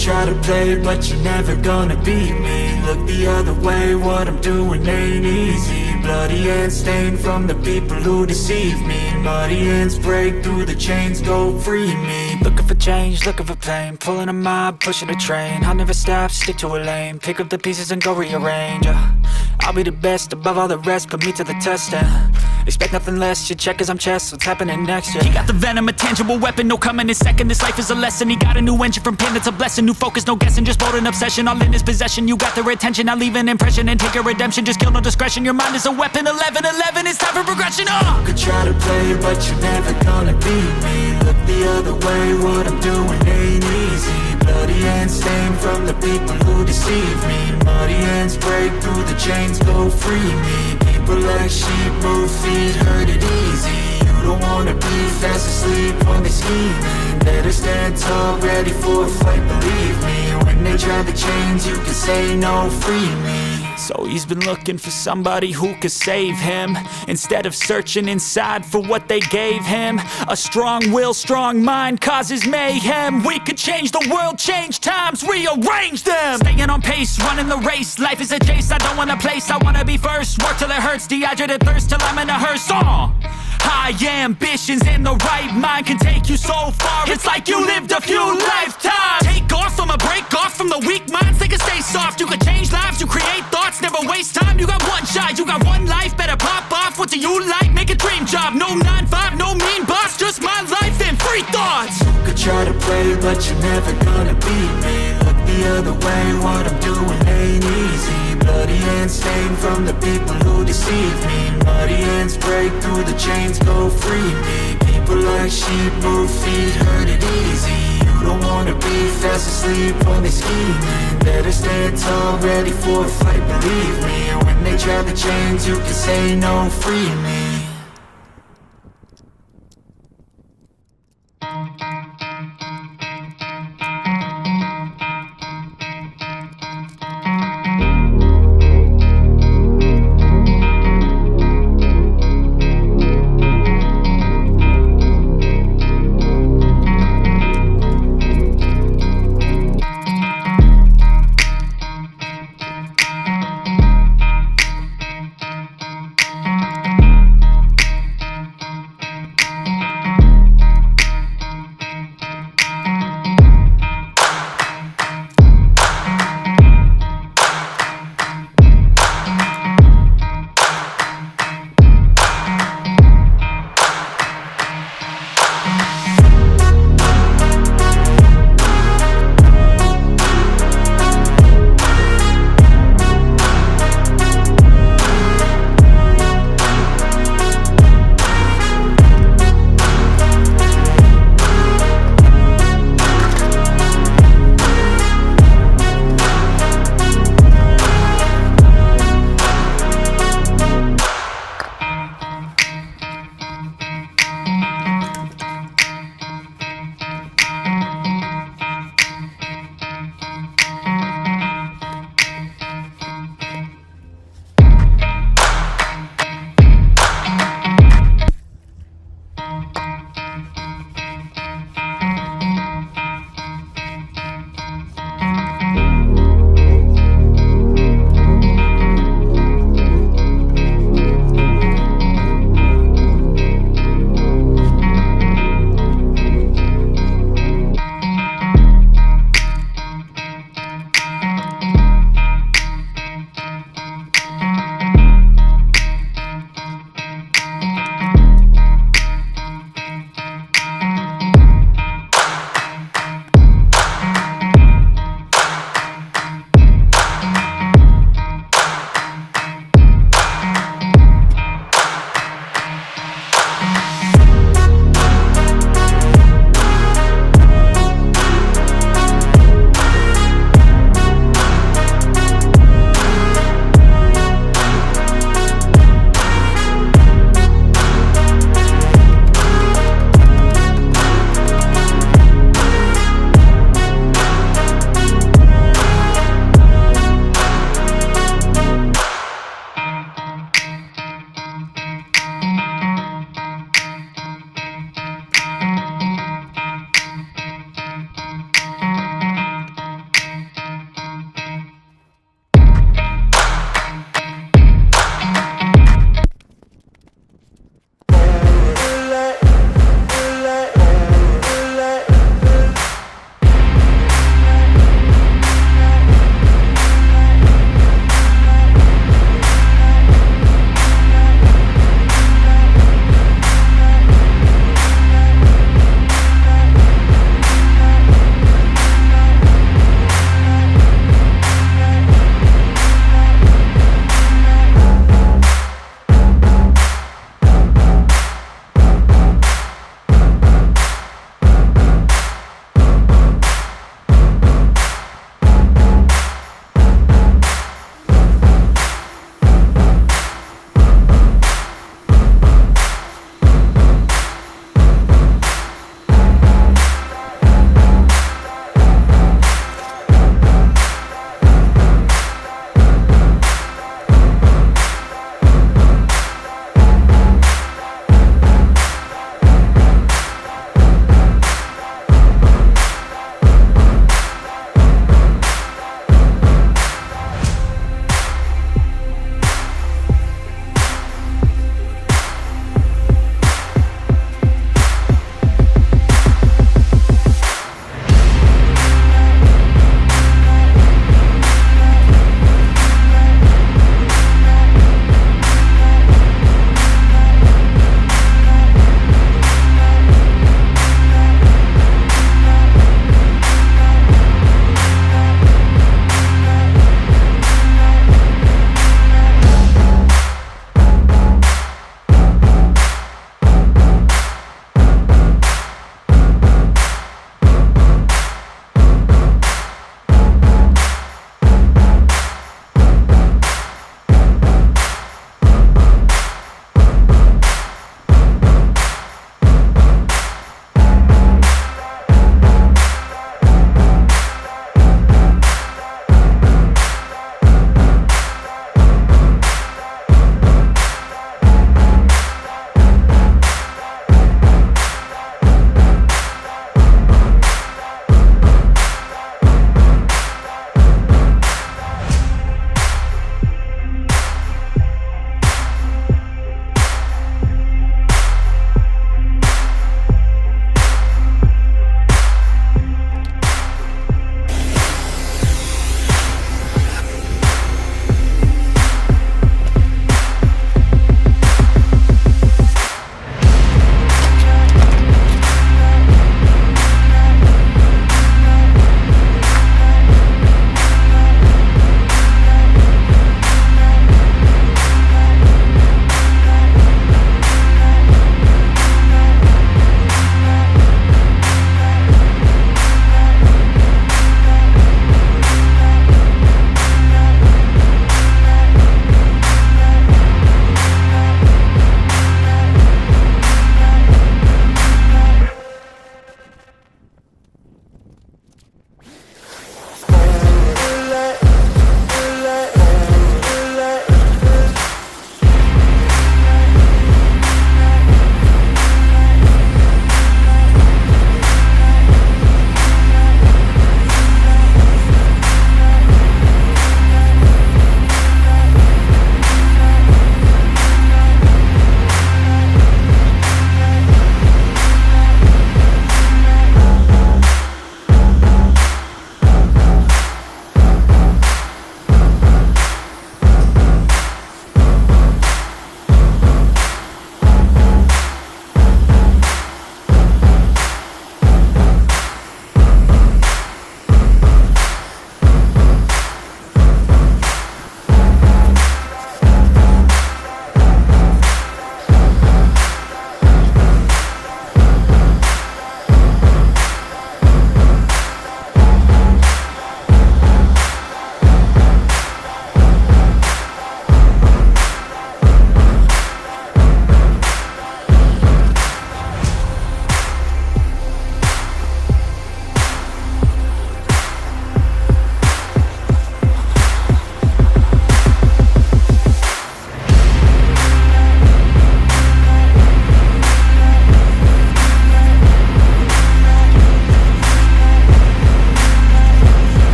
try to play, but you're never gonna beat me. Look the other way, what I'm doing ain't easy. Bloody hands stained from the people who deceive me. Muddy hands break through the chains, go free me. Looking for change, looking for pain, pulling a mob, pushing a train. I'll never stop, stick to a lane, pick up the pieces and go rearrange. I'll be the best above all the rest, put me to the test and expect nothing less, you check as I'm chess, what's happening next, yeah. He got the venom, a tangible weapon, no coming in second. This life is a lesson, he got a new engine from pain, it's a blessing. New focus, no guessing, just bold and obsession, all in his possession. You got their attention, I'll leave an impression and take your redemption. Just kill, no discretion, your mind is a weapon. 11-11, it's time for progression, You could try to play, but you're never gonna beat me. Look the other way, what I'm doing ain't easy. Bloody hands stained from the people who deceive me. Muddy hands break through the chains, go free me. People like sheep move feet, hurt it easy. You don't wanna be fast asleep when they're scheming. Better stand tall, ready for a fight, believe me. When they try the chains, you can say no, free me. So he's been looking for somebody who could save him, instead of searching inside for what they gave him. A strong will, strong mind causes mayhem. We could change the world, change times, rearrange them. Staying on pace, running the race. Life is a chase, I don't want a place, I wanna be first. Work till it hurts, dehydrated thirst till I'm in a hearse. High ambitions and the right mind can take you so far. It's like you lived a few lifetimes. Take off from a break off from the weak minds, they can stay soft. You can change lives, you create thoughts, never waste time. You got one shot, you got one life, better pop off. What do you like? Make a dream job. No 9-5, no mean boss, just my life and free thoughts. You could try to play, but you're never gonna beat me. Look the other way, what I'm doing ain't easy. Bloody hands stained from the people who deceive me. Muddy hands break through the chains, go free me. People like sheep move feet, hurt it easy. You don't wanna be fast asleep when they're scheming. Better stand tall, ready for a fight, believe me. When they try the chains, you can say no, free me.